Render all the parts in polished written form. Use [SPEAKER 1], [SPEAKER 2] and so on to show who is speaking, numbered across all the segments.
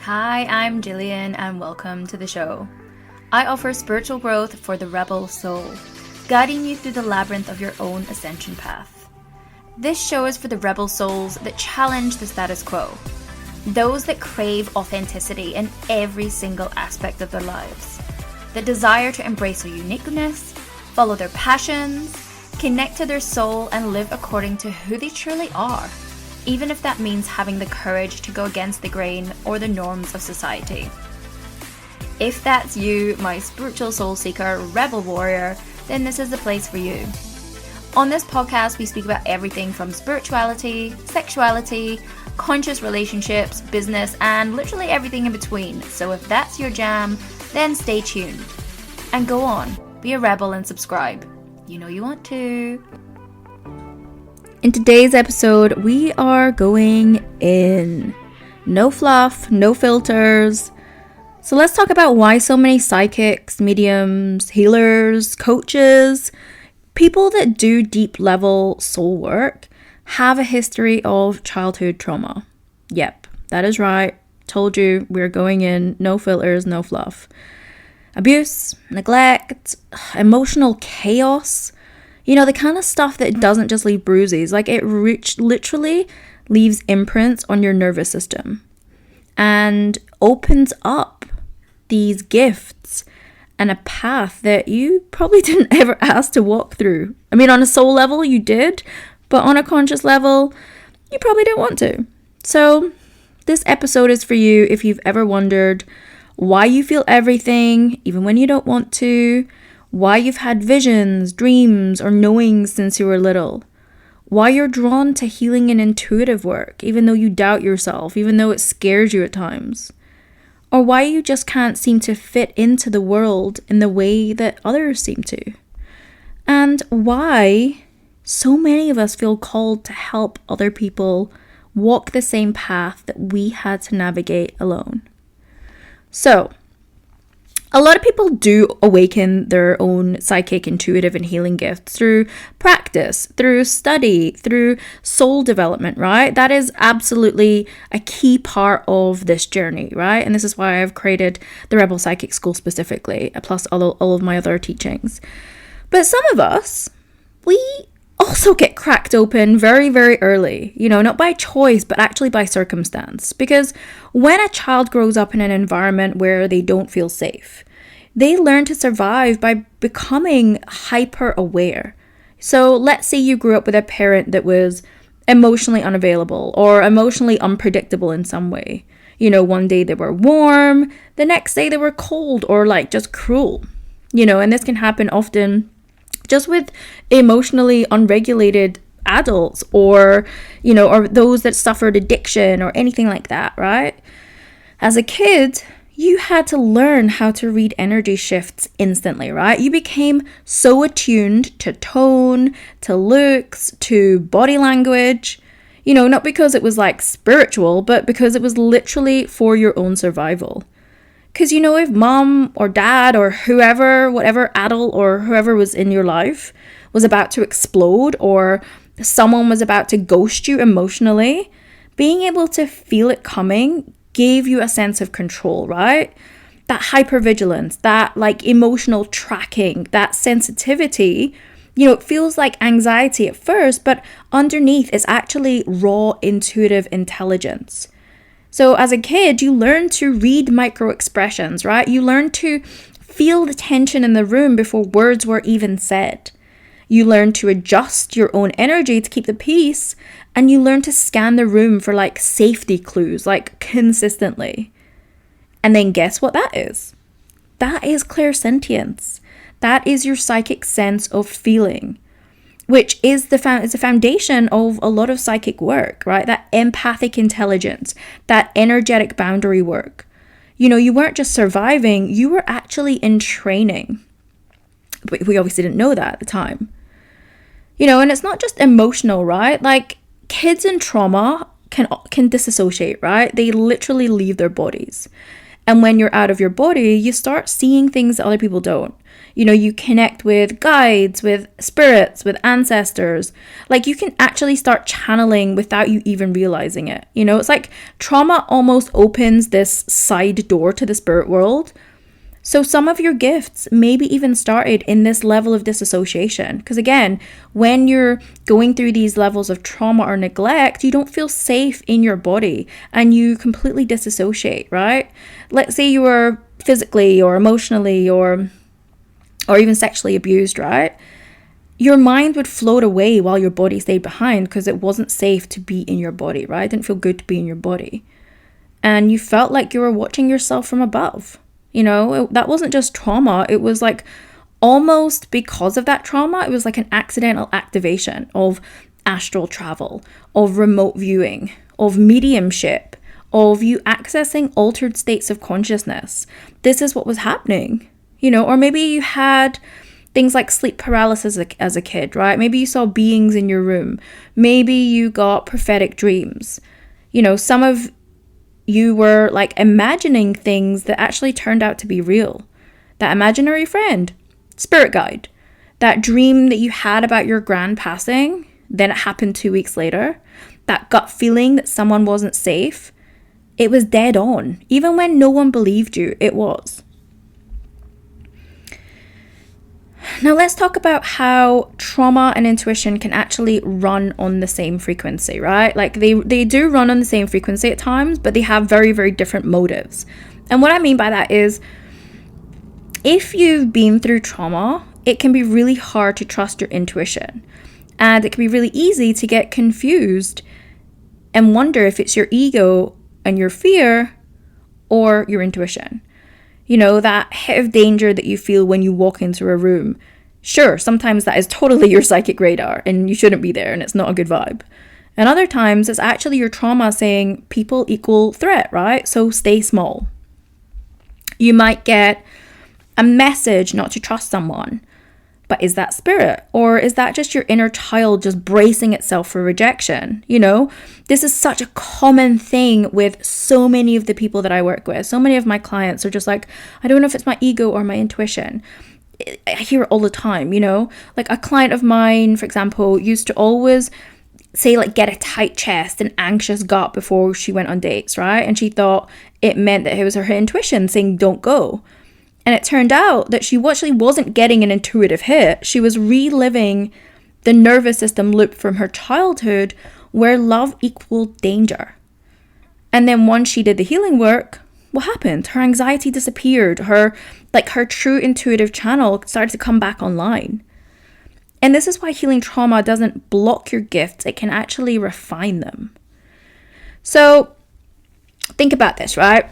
[SPEAKER 1] Hi, I'm Jillian and welcome to the show. I offer spiritual growth for the rebel soul, guiding you through the labyrinth of your own ascension path. This show is for the rebel souls that challenge the status quo, those that crave authenticity in every single aspect of their lives, that desire to embrace their uniqueness, follow their passions, connect to their soul and live according to who they truly are, even if that means having the courage to go against the grain or the norms of society. If that's you, my spiritual soul seeker, rebel warrior, then this is the place for you. On this podcast, we speak about everything from spirituality, sexuality, conscious relationships, business, and literally everything in between. So if that's your jam, then stay tuned. And go on, be a rebel and subscribe. You know you want to. In today's episode, we are going in. No fluff, no filters. So let's talk about why so many psychics, mediums, healers, coaches, people that do deep level soul work have a history of childhood trauma. Yep, that is right. Told you we're going in. No filters, no fluff. Abuse, neglect, emotional chaos. You know, the kind of stuff that doesn't just leave bruises, like it literally leaves imprints on your nervous system and opens up these gifts and a path that you probably didn't ever ask to walk through. I mean, on a soul level, you did, but on a conscious level, you probably didn't want to. So this episode is for you if you've ever wondered why you feel everything, even when you don't want to, why you've had visions, dreams, or knowings since you were little, why you're drawn to healing and intuitive work, even though you doubt yourself, even though it scares you at times, or why you just can't seem to fit into the world in the way that others seem to, and why so many of us feel called to help other people walk the same path that we had to navigate alone. So, a lot of people do awaken their own psychic, intuitive, and healing gifts through practice, through study, through soul development, right? That is absolutely a key part of this journey, right? And this is why I've created the Rebel Psychic School specifically, plus all of my other teachings. But some of us, we also get cracked open very, very early, you know, not by choice, but actually by circumstance. Because when a child grows up in an environment where they don't feel safe, they learn to survive by becoming hyper aware. So let's say you grew up with a parent that was emotionally unavailable or emotionally unpredictable in some way. You know, one day they were warm, the next day they were cold or like just cruel, you know, and this can happen often just with emotionally unregulated adults or, you know, or those that suffered addiction or anything like that, right? As a kid, you had to learn how to read energy shifts instantly, right? You became so attuned to tone, to looks, to body language, you know, not because it was like spiritual, but because it was literally for your own survival. Because, you know, if mom or dad or whoever, whatever adult or whoever was in your life was about to explode or someone was about to ghost you emotionally, being able to feel it coming gave you a sense of control, right? That hypervigilance, that like emotional tracking, that sensitivity, you know, it feels like anxiety at first, but underneath is actually raw intuitive intelligence. So as a kid, you learn to read micro expressions, right? You learn to feel the tension in the room before words were even said. You learn to adjust your own energy to keep the peace, and you learn to scan the room for like safety clues, like consistently. And then guess what that is? That is clairsentience. That is your psychic sense of feeling, which is the foundation of a lot of psychic work, right? That empathic intelligence, that energetic boundary work. You know, you weren't just surviving, you were actually in training. But we obviously didn't know that at the time. You know, and it's not just emotional, right? Like kids in trauma can dissociate, right? They literally leave their bodies. And when you're out of your body, you start seeing things that other people don't. You connect with guides, with spirits, with ancestors. Like, you can actually start channeling without you even realizing it. It's like trauma almost opens this side door to the spirit world. So some of your gifts maybe even started in this level of dissociation. Because again, when you're going through these levels of trauma or neglect, you don't feel safe in your body and you completely disassociate, right? Let's say you were physically or emotionally or even sexually abused, right? Your mind would float away while your body stayed behind because it wasn't safe to be in your body, right? It didn't feel good to be in your body. And you felt like you were watching yourself from above. That wasn't just trauma. It was like almost because of that trauma, it was like an accidental activation of astral travel, of remote viewing, of mediumship, of you accessing altered states of consciousness. This is what was happening, or maybe you had things like sleep paralysis as a kid, right? Maybe you saw beings in your room. Maybe you got prophetic dreams. Some of you were like imagining things that actually turned out to be real. That imaginary friend, spirit guide, that dream that you had about your grand passing, then it happened 2 weeks later, that gut feeling that someone wasn't safe, it was dead on. Even when no one believed you, it was. Now let's talk about how trauma and intuition can actually run on the same frequency, right? Like they do run on the same frequency at times, but they have very, very different motives. And what I mean by that is, if you've been through trauma, it can be really hard to trust your intuition. And it can be really easy to get confused and wonder if it's your ego and your fear or your intuition. That hit of danger that you feel when you walk into a room. Sure, sometimes that is totally your psychic radar and you shouldn't be there and it's not a good vibe. And other times it's actually your trauma saying people equal threat, right? So stay small. You might get a message not to trust someone. But is that spirit? Or is that just your inner child just bracing itself for rejection? This is such a common thing with so many of the people that I work with. So many of my clients are just like, I don't know if it's my ego or my intuition. I hear it all the time, Like a client of mine, for example, used to always say like get a tight chest and anxious gut before she went on dates, right? And she thought it meant that it was her intuition saying don't go. And it turned out that she actually wasn't getting an intuitive hit. She was reliving the nervous system loop from her childhood where love equaled danger. And then once she did the healing work, what happened? Her anxiety disappeared. Her true intuitive channel started to come back online. And this is why healing trauma doesn't block your gifts. It can actually refine them. So think about this, right?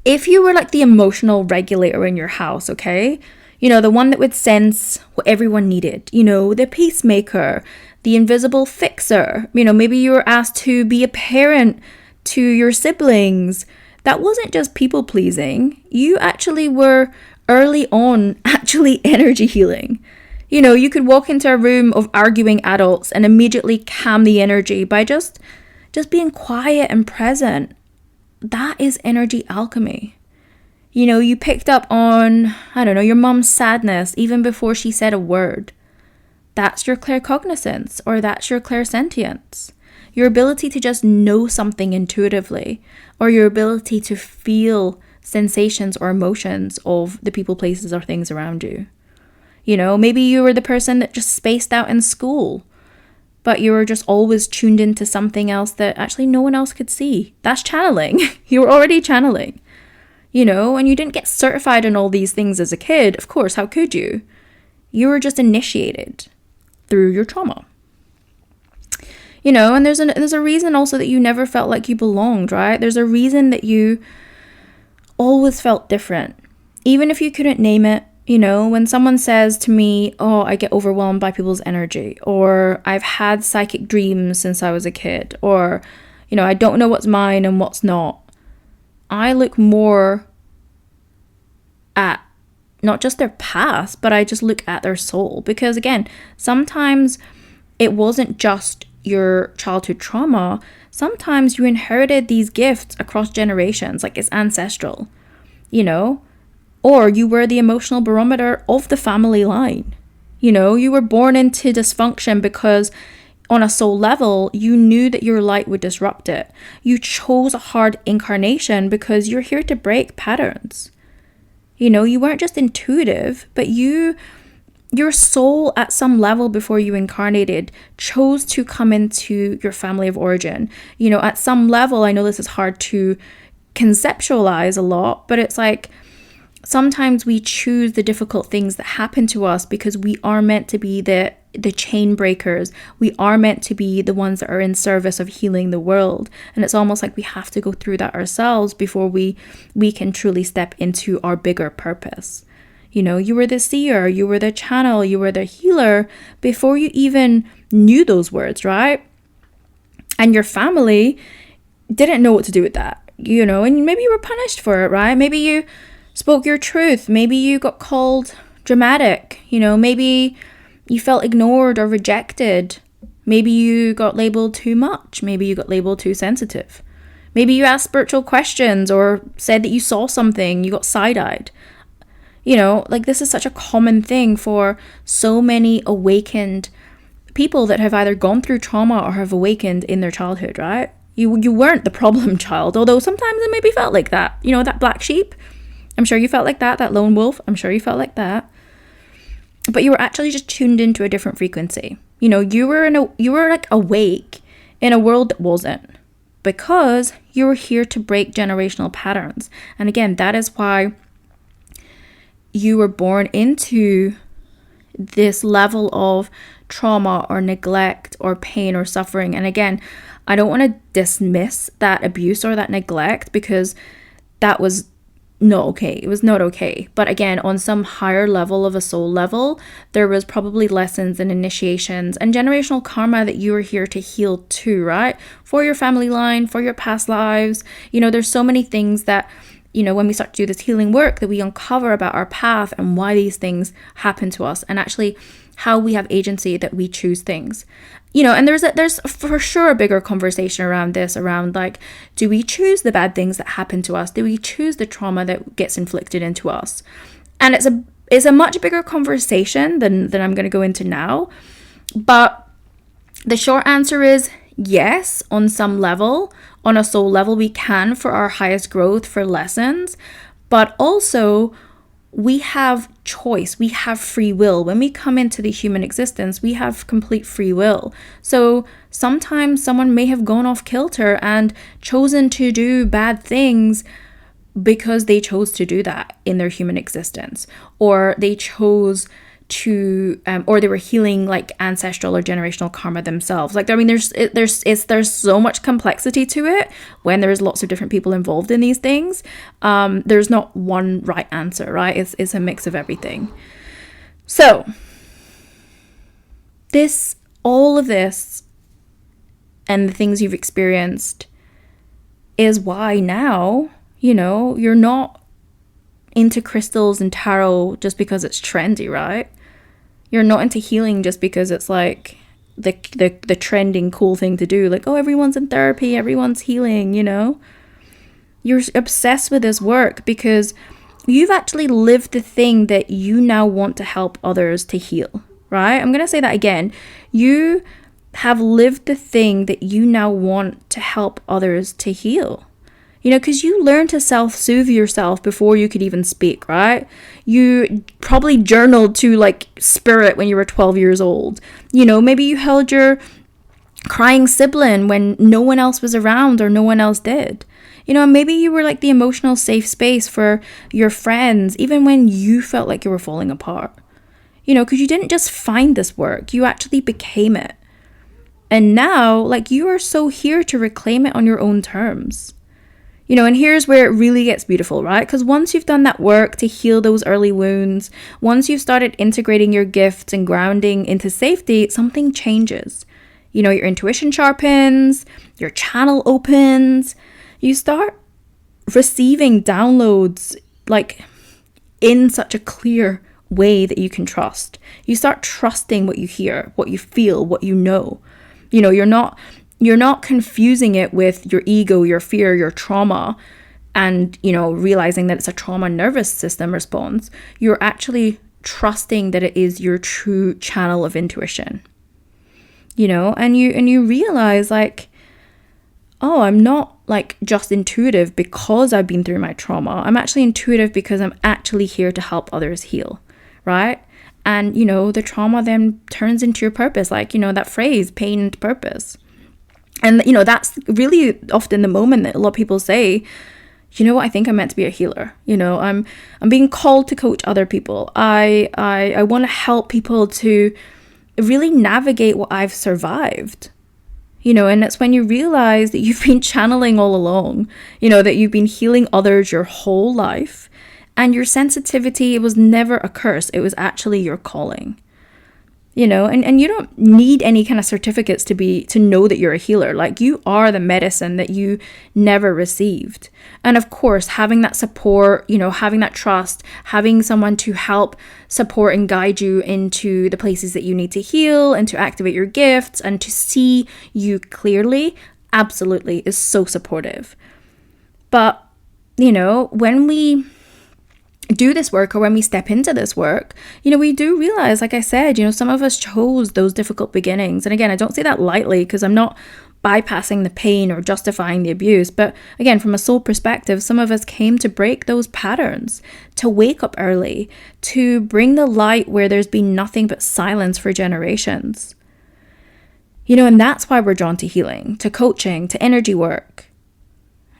[SPEAKER 1] If you were like the emotional regulator in your house, okay? The one that would sense what everyone needed, the peacemaker, the invisible fixer, maybe you were asked to be a parent to your siblings. That wasn't just people pleasing. You actually were early on actually energy healing. You could walk into a room of arguing adults and immediately calm the energy by just being quiet and present. That is energy alchemy. You picked up on, your mom's sadness even before she said a word. That's your claircognizance, or that's your clairsentience. Your ability to just know something intuitively, or your ability to feel sensations or emotions of the people, places, or things around you. Maybe you were the person that just spaced out in school, but you were just always tuned into something else that actually no one else could see. That's channeling. You were already channeling, and you didn't get certified in all these things as a kid. Of course, how could you? You were just initiated through your trauma. And there's a reason also that you never felt like you belonged, right? There's a reason that you always felt different, even if you couldn't name it. When someone says to me, oh, I get overwhelmed by people's energy, or I've had psychic dreams since I was a kid, or, I don't know what's mine and what's not. I look more at not just their past, but I just look at their soul. Because again, sometimes it wasn't just your childhood trauma, sometimes you inherited these gifts across generations, like it's ancestral, you know, or you were the emotional barometer of the family line. You know, you were born into dysfunction because on a soul level, you knew that your light would disrupt it. You chose a hard incarnation because you're here to break patterns. You know, you weren't just intuitive, but your soul at some level before you incarnated chose to come into your family of origin. You know, at some level, I know this is hard to conceptualize a lot, but it's like sometimes we choose the difficult things that happen to us because we are meant to be the chain breakers. We are meant to be the ones that are in service of healing the world. And it's almost like we have to go through that ourselves before we can truly step into our bigger purpose. You know, you were the seer, you were the channel, you were the healer before you even knew those words, right? And your family didn't know what to do with that, you know, and maybe you were punished for it, right? Maybe you spoke your truth. Maybe you got called dramatic, you know, maybe you felt ignored or rejected. Maybe you got labeled too much. Maybe you got labeled too sensitive. Maybe you asked spiritual questions or said that you saw something, you got side-eyed. You know, like this is such a common thing for so many awakened people that have either gone through trauma or have awakened in their childhood, right? You weren't the problem child, although sometimes it maybe felt like that. You know, that black sheep, I'm sure you felt like that. That lone wolf, I'm sure you felt like that. But you were actually just tuned into a different frequency. You know, you were like awake in a world that wasn't, because you were here to break generational patterns. And again, that is why you were born into this level of trauma or neglect or pain or suffering. And again, I don't want to dismiss that abuse or that neglect, because that was not okay. It was not okay. But again, on some higher level of a soul level, there was probably lessons and initiations and generational karma that you were here to heal too, right? For your family line, for your past lives. You know, there's so many things that, you know, when we start to do this healing work, that we uncover about our path and why these things happen to us, and actually how we have agency that we choose things. You know, and there's for sure a bigger conversation around this, around like, do we choose the bad things that happen to us? Do we choose the trauma that gets inflicted into us? And it's a much bigger conversation than I'm going to go into now. But the short answer is yes, on some level, on a soul level, we can for our highest growth, for lessons, but also we have choice, we have free will. When we come into the human existence, we have complete free will. So sometimes someone may have gone off kilter and chosen to do bad things because they chose to do that in their human existence, or they chose to or they were healing like ancestral or generational karma themselves. Like, I mean, there's so much complexity to it when there's lots of different people involved in these things. There's not one right answer, right? It's a mix of everything. So all of this and the things you've experienced is why now, you know, you're not into crystals and tarot just because it's trendy, right? You're not into healing just because it's like the trending cool thing to do. Like, oh, everyone's in therapy, everyone's healing, you know? You're obsessed with this work because you've actually lived the thing that you now want to help others to heal, right? I'm going to say that again. You have lived the thing that you now want to help others to heal. You know, because you learned to self-soothe yourself before you could even speak, right? You probably journaled to like spirit when you were 12 years old. You know, maybe you held your crying sibling when no one else was around or no one else did. You know, maybe you were like the emotional safe space for your friends, even when you felt like you were falling apart. You know, because you didn't just find this work, you actually became it. And now, like, you are so here to reclaim it on your own terms. You know, and here's where it really gets beautiful, right? Because once you've done that work to heal those early wounds, once you've started integrating your gifts and grounding into safety, something changes. You know, your intuition sharpens, your channel opens, you start receiving downloads like in such a clear way that you can trust. You start trusting what you hear, what you feel, what you know. You're not confusing it with your ego, your fear, your trauma, and, realizing that it's a trauma nervous system response. You're actually trusting that it is your true channel of intuition, and you realize like, oh, I'm not like just intuitive because I've been through my trauma. I'm actually intuitive because I'm actually here to help others heal, right? And, the trauma then turns into your purpose, like, that phrase, pain into purpose. And, that's really often the moment that a lot of people say, I think I'm meant to be a healer. I'm being called to coach other people. I want to help people to really navigate what I've survived. And it's when you realize that you've been channeling all along, that you've been healing others your whole life, and your sensitivity, it was never a curse. It was actually your calling. And you don't need any kind of certificates to know that you're a healer. Like, you are the medicine that you never received. And of course, having that support, having that trust, having someone to help support and guide you into the places that you need to heal and to activate your gifts and to see you clearly, absolutely is so supportive. But, when we do this work, or when we step into this work, we do realize, like I said, some of us chose those difficult beginnings. And again, I don't say that lightly, because I'm not bypassing the pain or justifying the abuse. But again, from a soul perspective, some of us came to break those patterns, to wake up early, to bring the light where there's been nothing but silence for generations. And that's why we're drawn to healing, to coaching, to energy work.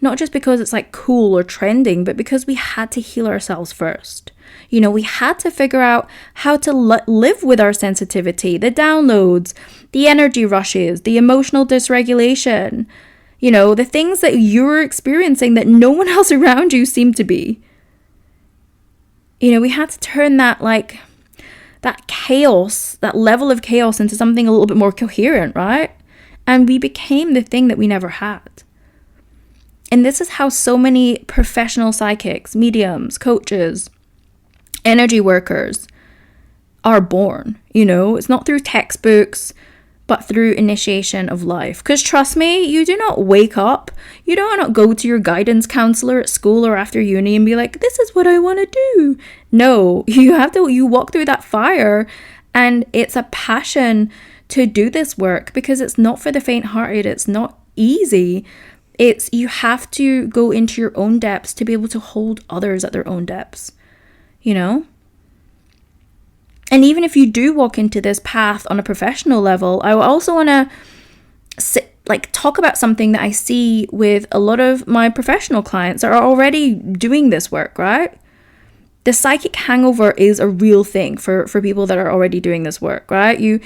[SPEAKER 1] Not just because it's like cool or trending, but because we had to heal ourselves first. We had to figure out how to live with our sensitivity, the downloads, the energy rushes, the emotional dysregulation, the things that you're experiencing that no one else around you seemed to be. We had to turn that chaos, that level of chaos, into something a little bit more coherent, right? And we became the thing that we never had. And this is how so many professional psychics, mediums, coaches, energy workers are born. It's not through textbooks, but through initiation of life. Because trust me, you do not wake up. You do not go to your guidance counselor at school or after uni and be like, this is what I want to do. No, you walk through that fire, and it's a passion to do this work, because it's not for the faint-hearted. It's not easy. You have to go into your own depths to be able to hold others at their own depths, And even if you do walk into this path on a professional level, I also want to talk about something that I see with a lot of my professional clients that are already doing this work, right? The psychic hangover is a real thing for people that are already doing this work, right? You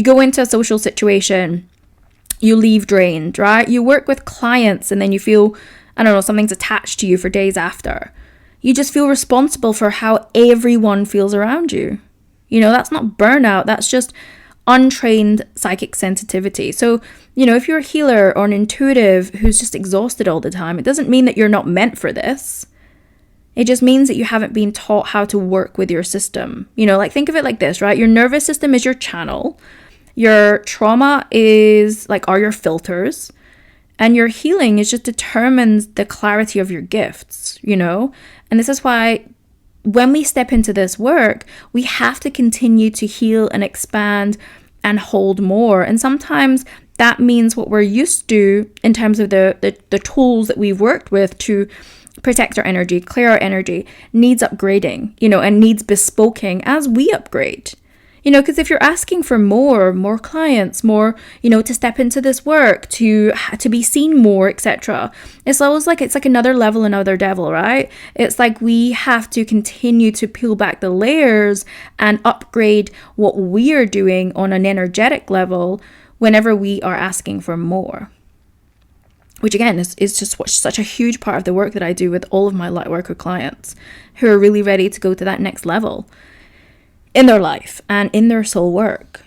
[SPEAKER 1] go into a social situation, you leave drained, right? You work with clients and then you feel, something's attached to you for days after. You just feel responsible for how everyone feels around you. That's not burnout. That's just untrained psychic sensitivity. So, if you're a healer or an intuitive who's just exhausted all the time, it doesn't mean that you're not meant for this. It just means that you haven't been taught how to work with your system. Think of it like this, right? Your nervous system is your channel. Your trauma are your filters, and your healing just determines the clarity of your gifts, And this is why when we step into this work, we have to continue to heal and expand and hold more. And sometimes that means what we're used to in terms of the tools that we've worked with to protect our energy, clear our energy, needs upgrading, and needs bespoking as we upgrade. Because if you're asking for more clients, more, to step into this work, to be seen more, etc. It's always like, it's like another level, another devil, right? It's like we have to continue to peel back the layers and upgrade what we are doing on an energetic level whenever we are asking for more. Which again is just such a huge part of the work that I do with all of my lightworker clients who are really ready to go to that next level in their life and in their soul work,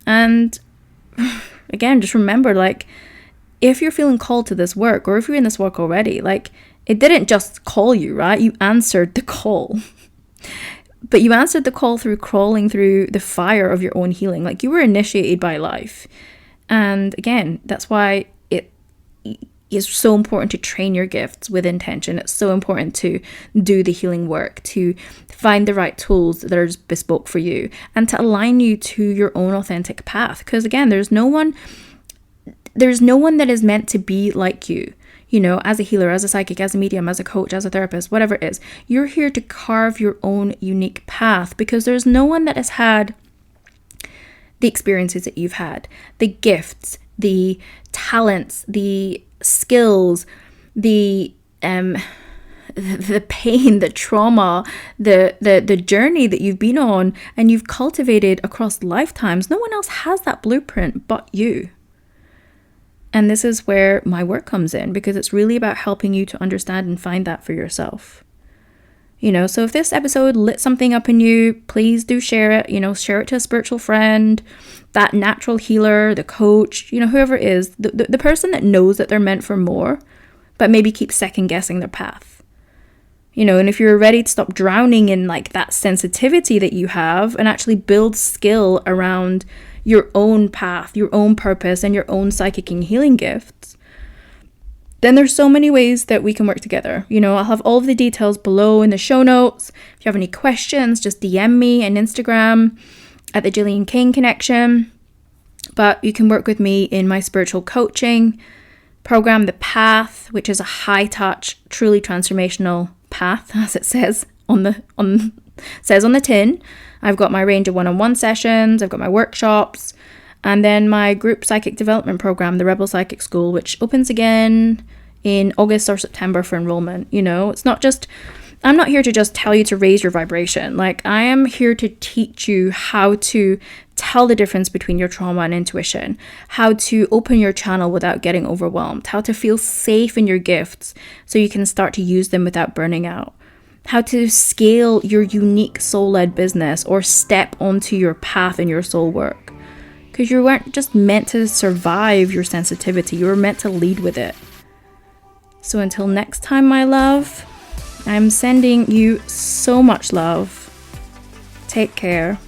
[SPEAKER 1] And again, just remember, if you're feeling called to this work, or if you're in this work already, it didn't just call you, right? You answered the call. But you answered the call through crawling through the fire of your own healing. Like, you were initiated by life. And again, that's why it is so important to train your gifts with intention. It's so important to do the healing work, to find the right tools that are bespoke for you, and to align you to your own authentic path. Because again, there's no one that is meant to be like you. You know, as a healer, as a psychic, as a medium, as a coach, as a therapist, whatever it is, you're here to carve your own unique path, because there's no one that has had the experiences that you've had, the gifts, the talents, the skills, the pain, the trauma, the journey that you've been on and you've cultivated across lifetimes. No one else has that blueprint but you. And this is where my work comes in, because it's really about helping you to understand and find that for yourself. You know, so if this episode lit something up in you, please do share it. You know, share it to a spiritual friend, that natural healer, the coach, you know, whoever it is, the person that knows that they're meant for more, but maybe keeps second guessing their path. You know, and if you're ready to stop drowning in like that sensitivity that you have and actually build skill around your own path, your own purpose, and your own psychic and healing gifts, then there's so many ways that we can work together. You know, I'll have all of the details below in the show notes. If you have any questions, just DM me on Instagram at the Gillian King Connection. But you can work with me in my spiritual coaching program, The Path, which is a high touch, truly transformational path, as it says on the tin. I've got my range of one-on-one sessions, I've got my workshops, and then my group psychic development program, the Rebel Psychic School, which opens again in August or September for enrollment. You know, it's not just, I'm not here to just tell you to raise your vibration. Like, I am here to teach you how to tell the difference between your trauma and intuition, how to open your channel without getting overwhelmed, how to feel safe in your gifts so you can start to use them without burning out, how to scale your unique soul-led business or step onto your path in your soul work. Because you weren't just meant to survive your sensitivity, you were meant to lead with it. So until next time, my love, I'm sending you so much love. Take care.